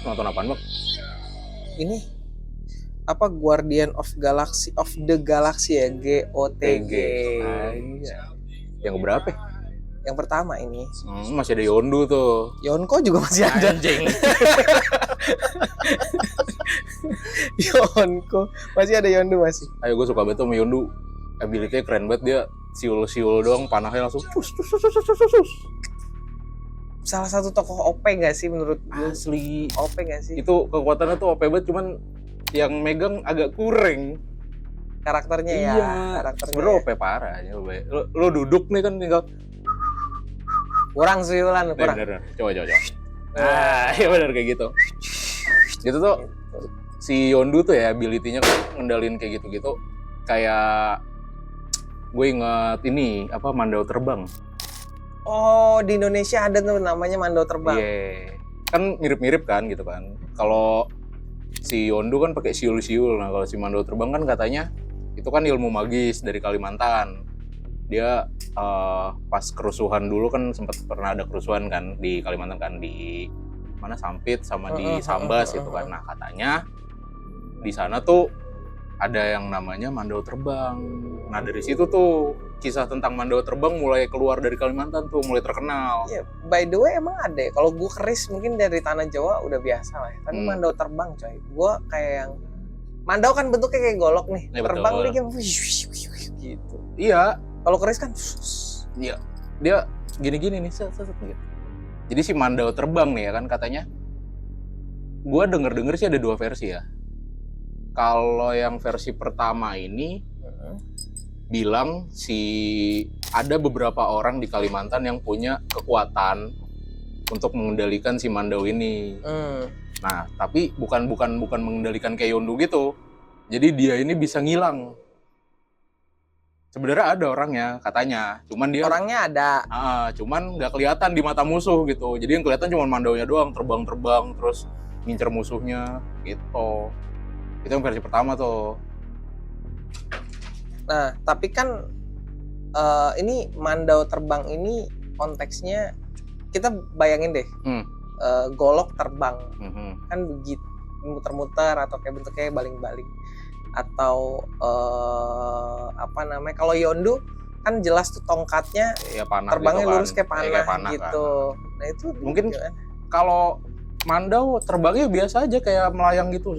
Nonton apaan, Bang? Ini apa Guardian of the Galaxy ya, GOTG. Iya. Yang berapa? Yang pertama ini. Masih ada Yondu tuh. Yonko juga masih ada. Anjing. Yonko masih ada, Yondu masih. Ayo, gue suka banget sama Yondu. Ability-nya keren banget, dia siul-siul doang, panahnya langsung sus. Salah satu tokoh OP gak sih menurut gue? Asli. OP gak sih? Itu kekuatannya tuh OP banget, cuman yang megang agak kurang. Karakternya ya. Iya. Karakternya. Sebenernya OP parah. Lo duduk nih kan tinggal. Kurang siulan, kurang. Bener. Coba. Nah, iya bener kayak gitu. Gitu tuh. Si Yondu tuh ya, ability-nya ngendalin kayak gitu-gitu. Kayak gue inget ini, Mandau Terbang. Oh, di Indonesia ada tuh namanya Mandau Terbang. Iya. Kan mirip-mirip kan gitu kan. Kalau si Yondu kan pakai siul-siul. Nah, kalau si Mandau Terbang kan katanya itu kan ilmu magis dari Kalimantan. Dia pas kerusuhan dulu kan sempat pernah ada kerusuhan kan di Kalimantan kan, di mana Sampit sama di Sambas gitu kan. Nah, katanya di sana tuh ada yang namanya Mandau Terbang. Nah, dari situ tuh kisah tentang Mandau Terbang mulai keluar dari Kalimantan tuh, mulai terkenal. Iya, by the way emang ada. Kalau gue keris mungkin dari tanah Jawa udah biasa lah ya. Tapi Mandau Terbang coy, gue kayak yang Mandau kan bentuknya kayak golok nih, ya, terbang betul. dia kayak gitu. Iya. Kalau keris kan, iya, dia gini-gini nih, set gitu. Jadi si Mandau Terbang nih ya kan katanya, gue denger sih ada 2 versi ya. Kalau yang versi pertama ini bilang ada beberapa orang di Kalimantan yang punya kekuatan untuk mengendalikan si Mandau ini. Nah, tapi bukan mengendalikan kayak Yondu gitu. Jadi dia ini bisa ngilang. Sebenarnya ada orangnya katanya, cuman dia orangnya ada. Cuman nggak kelihatan di mata musuh gitu. Jadi yang kelihatan cuma Mandaunya doang, terbang terus ngincer musuhnya gitu. Itu yang versi pertama tuh. Nah, tapi kan ini Mandau Terbang ini konteksnya kita bayangin deh, golok terbang, kan begitu muter-muter atau kayak bentuknya baling-baling. Atau kalau Yondu kan jelas tuh tongkatnya ya, panah terbangnya gitu kan. lurus kayak panah gitu kan. Nah itu mungkin kalau Mandau terbangnya biasa aja kayak melayang gitu,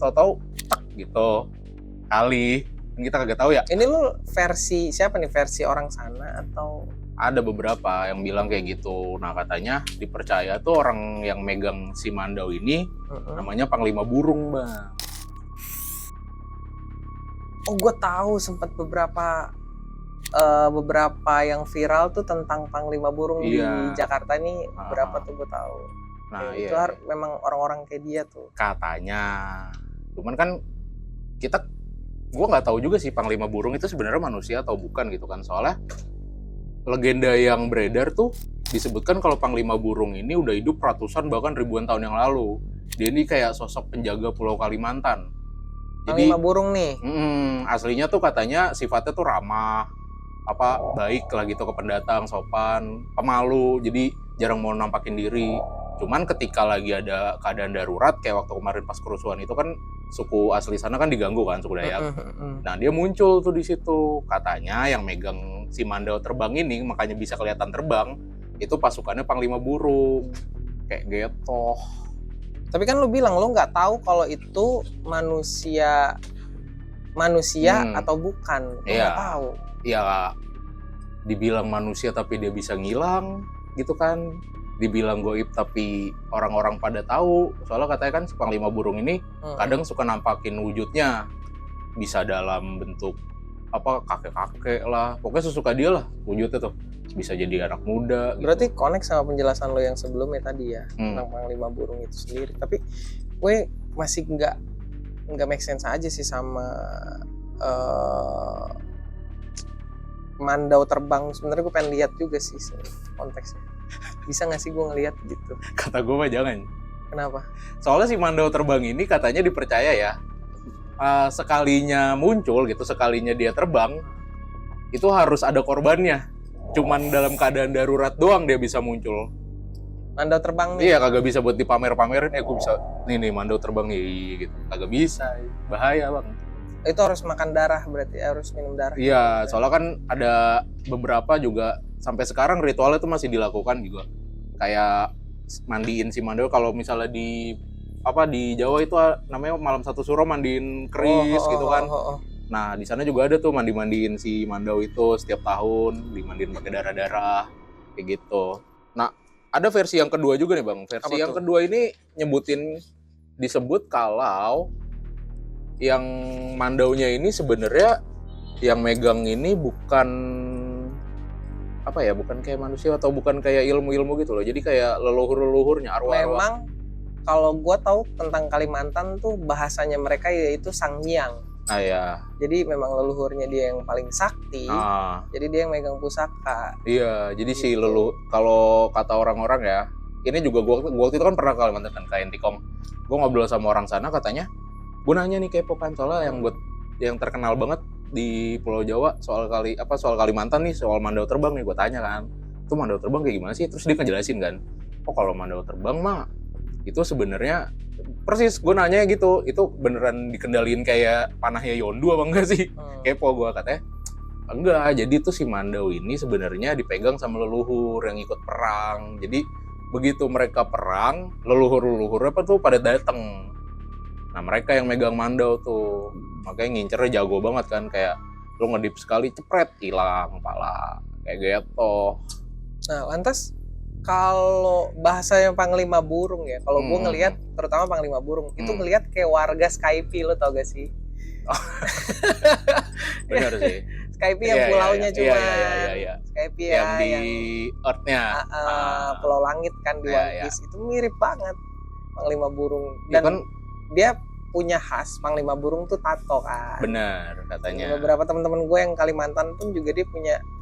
tahu-tahu tak gitu kali, kita kagak tahu ya. Ini lu versi siapa nih, versi orang sana atau? Ada beberapa yang bilang kayak gitu. Nah, katanya dipercaya tuh orang yang megang si Mandau ini namanya Panglima Burung, Bang. Oh, gue tahu sempat beberapa yang viral tuh tentang Panglima Burung di Jakarta nih, beberapa tuh gue tahu. Nah, ya, itu memang orang-orang kayak dia tuh. Katanya. Cuman kan gue nggak tahu juga sih Panglima Burung itu sebenarnya manusia atau bukan gitu kan. Soalnya legenda yang beredar tuh disebutkan kalau Panglima Burung ini udah hidup ratusan bahkan ribuan tahun yang lalu. Dia ini kayak sosok penjaga Pulau Kalimantan. Panglima Burung nih. Aslinya tuh katanya sifatnya tuh ramah, baik lah gitu ke pendatang, sopan, pemalu, jadi jarang mau nampakin diri. Cuman ketika lagi ada keadaan darurat kayak waktu kemarin pas kerusuhan itu kan suku asli sana kan diganggu kan, suku Dayak. Nah, dia muncul tuh di situ. Katanya yang megang si Mandau Terbang ini makanya bisa kelihatan terbang itu pasukannya Panglima Burung. Kayak gitu. Tapi kan lu bilang lu nggak tahu kalau itu manusia atau bukan. Lu nggak tahu. Iya, dibilang manusia tapi dia bisa ngilang gitu kan. Dibilang goib tapi orang-orang pada tahu. Soalnya katanya kan si Panglima Burung ini kadang suka nampakin wujudnya. Bisa dalam bentuk kakek-kakek lah. Pokoknya sesuka dia lah wujudnya tuh. Bisa jadi anak muda. Berarti gitu. Connect sama penjelasan lo yang sebelumnya tadi ya tentang Panglima Burung itu sendiri. Tapi gue masih nggak make sense aja sih sama Mandau Terbang. Sebenarnya gue pengen lihat juga sih konteksnya. Bisa nggak sih gue ngelihat gitu? Kata gue mah jangan. Kenapa? Soalnya si Mandau Terbang ini katanya dipercaya ya, sekalinya muncul gitu, sekalinya dia terbang itu harus ada korbannya. Cuman dalam keadaan darurat doang dia bisa muncul. Mandau terbang nih? Iya, kagak bisa buat dipamer-pamerin, gue bisa, nih mandau terbang nih, gitu. Kagak bisa, bahaya bang. Itu harus makan darah berarti, harus minum darah? Iya, soalnya kan ada beberapa juga, sampai sekarang ritualnya itu masih dilakukan juga. Kayak mandiin si mandau, kalau misalnya di Jawa itu namanya malam satu suro mandiin keris gitu kan. Nah di sana juga ada tuh mandiin si mandau itu setiap tahun, dimandiin pakai darah kayak gitu. Nah ada versi yang kedua juga nih bang. Versi yang kedua ini disebut kalau yang mandaunya ini sebenarnya yang megang ini bukan kayak manusia atau bukan kayak ilmu gitu loh. Jadi kayak leluhurnya arwah-arwah. Memang kalau gue tahu tentang Kalimantan tuh bahasanya mereka yaitu Sangyang. Ya. Jadi memang leluhurnya dia yang paling sakti. Jadi dia yang megang pusaka. Iya, jadi gitu. Si leluhur, kalau kata orang-orang ya, ini juga gue waktu itu kan pernah ke Kalimantan kan, ke Entikong. Gue ngobrol sama orang sana, katanya, gue nanya nih kepo kan, soalnya yang terkenal banget di Pulau Jawa soal Kalimantan nih, soal mandau terbang nih, gue tanya kan, itu mandau terbang kayak gimana sih? Terus dia ngejelasin kan, kalau mandau terbang mah itu sebenarnya persis gue nanya gitu, itu beneran dikendaliin kayak panahnya Yondu apa enggak sih? Kepo gue katanya enggak, jadi tuh si mandau ini sebenarnya dipegang sama leluhur yang ikut perang. Jadi begitu mereka perang, leluhur-leluhurnya pada dateng. Nah mereka yang megang mandau tuh, makanya ngincernya jago banget kan, kayak lu ngedip sekali cepret hilang pala kayak gitu. Nah lantas kalau bahasanya Panglima Burung ya, kalau gue ngelihat terutama Panglima Burung itu ngelihat kayak warga Skype, lo tau gak sih? Benar sih. Skype yang pulaunya cuma Skype yang di Earth-nya, Pulau Langit kan di One Piece itu mirip banget Panglima Burung. Dan dia punya khas Panglima Burung tuh tato kan. Benar katanya. Beberapa teman-teman gue yang Kalimantan pun juga dia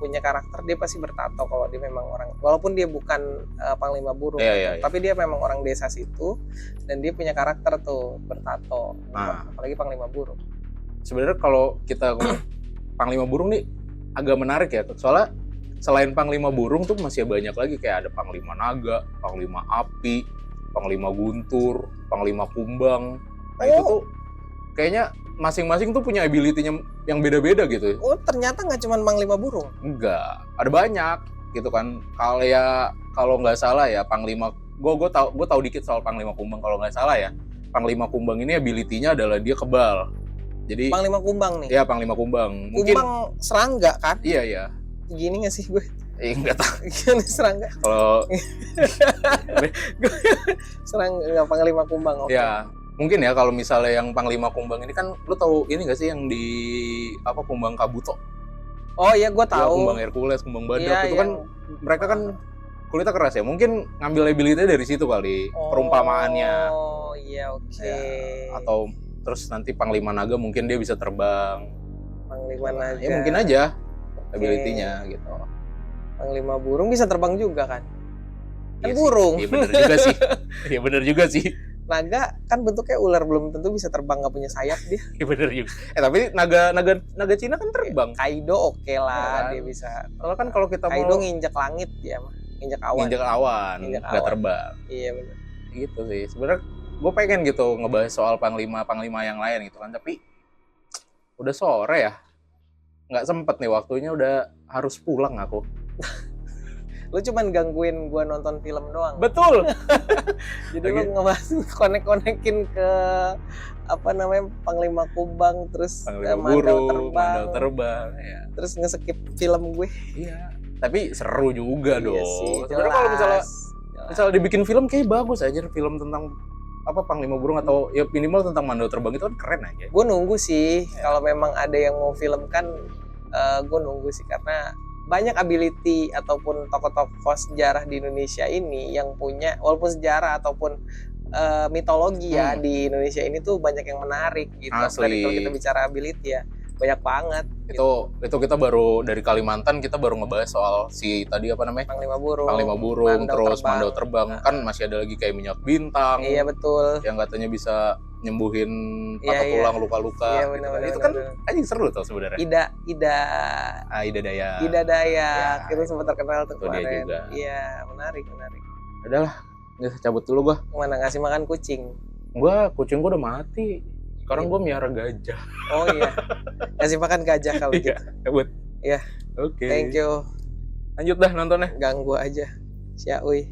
punya karakter, dia pasti bertato kalau dia memang orang, walaupun dia bukan Panglima Burung, tapi dia memang orang desa situ dan dia punya karakter tuh bertato. Apalagi Panglima Burung. Sebenarnya kalau kita Panglima Burung nih agak menarik ya, soalnya selain Panglima Burung tuh masih banyak lagi, kayak ada Panglima Naga, Panglima Api, Panglima Guntur, Panglima Kumbang. Nah itu tuh kayaknya masing-masing tuh punya ability-nya yang beda-beda gitu. Oh ternyata nggak cuma Panglima Burung? Enggak, ada banyak gitu kan. Kalau nggak salah ya Panglima, gue tahu dikit soal Panglima Kumbang. Kalau nggak salah ya Panglima Kumbang ini ability-nya adalah dia kebal. Jadi Panglima Kumbang nih? Iya Panglima Kumbang. Mungkin Kumbang serangga kan? Iya. Gini nggak sih gue? Enggak tahu. Gini serangga? Kalau serangga nggak Panglima Kumbang? Okay. Ya. Mungkin ya kalau misalnya yang Panglima Kumbang ini kan, lu tahu ini nggak sih yang di Kumbang Kabuto? Oh iya, gue tahu. Ya, Kumbang Hercules, Kumbang Badak itu kan mereka kan kulitnya keras ya. Mungkin ngambil ability dari situ kali, perumpamaannya. Oh iya, oke. Ya, atau terus nanti Panglima Naga mungkin dia bisa terbang. Panglima Naga. Ya mungkin aja ability-nya gitu. Panglima Burung bisa terbang juga kan? Kan burung. Iya benar juga sih. Iya benar juga sih. Naga kan bentuknya ular, belum tentu bisa terbang, nggak punya sayap dia. Iya bener juga. Tapi naga Cina kan terbang. Kaido oke lah, dia bisa. Kalau kita Kaido nginjak langit dia mah, nginjak awan, nggak terbang. Iya benar. Gitu sih. Sebenarnya gue pengen gitu ngebahas soal panglima yang lain gitu kan, tapi udah sore ya, nggak sempet nih, waktunya udah harus pulang aku. Lu cuman gangguin gua nonton film doang. Betul. Jadi lu ngebahas konek-konekin ke Panglima Kumbang, terus Mandau terbang ya. Terus nge-skip film gue. Iya. Tapi seru juga dong. Sih, sebenarnya kalau misalnya dibikin film kayak bagus aja, film tentang Panglima Burung atau ya minimal tentang Mandau terbang itu kan keren aja. Gue nunggu sih kalau memang ada yang mau filmkan, gue nunggu sih karena banyak ability ataupun tokoh-tokoh sejarah di Indonesia ini yang punya, walaupun sejarah ataupun mitologi ya di Indonesia ini tuh banyak yang menarik gitu. Asli. Kalau kita bicara ability ya banyak banget. Itu kita baru dari Kalimantan, kita baru ngebahas soal si tadi Panglima Burung, terus Mandau terbang. Kan masih ada lagi kayak minyak bintang. Iya betul. Yang katanya bisa nyembuhin patah Iya, tulang luka-luka Iya, gitu benar, kan. benar, Itu kan benar. anjing seru tuh sebenarnya. Ida Ida Dayak. Ida Dayak Ya, itu sempat terkenal tuh itu dia kemarin. juga. Iya, menarik. Udahlah, nggak cabut dulu gua. Kemana ngasih makan kucing? Kucing gua udah mati. Sekarang gua miara gajah. Oh iya, kasih makan gajah kalau gitu. Iya, cabut. Iya. Oke. Thank you. Lanjut dah nontonnya. Ganggu aja. Siap, uy.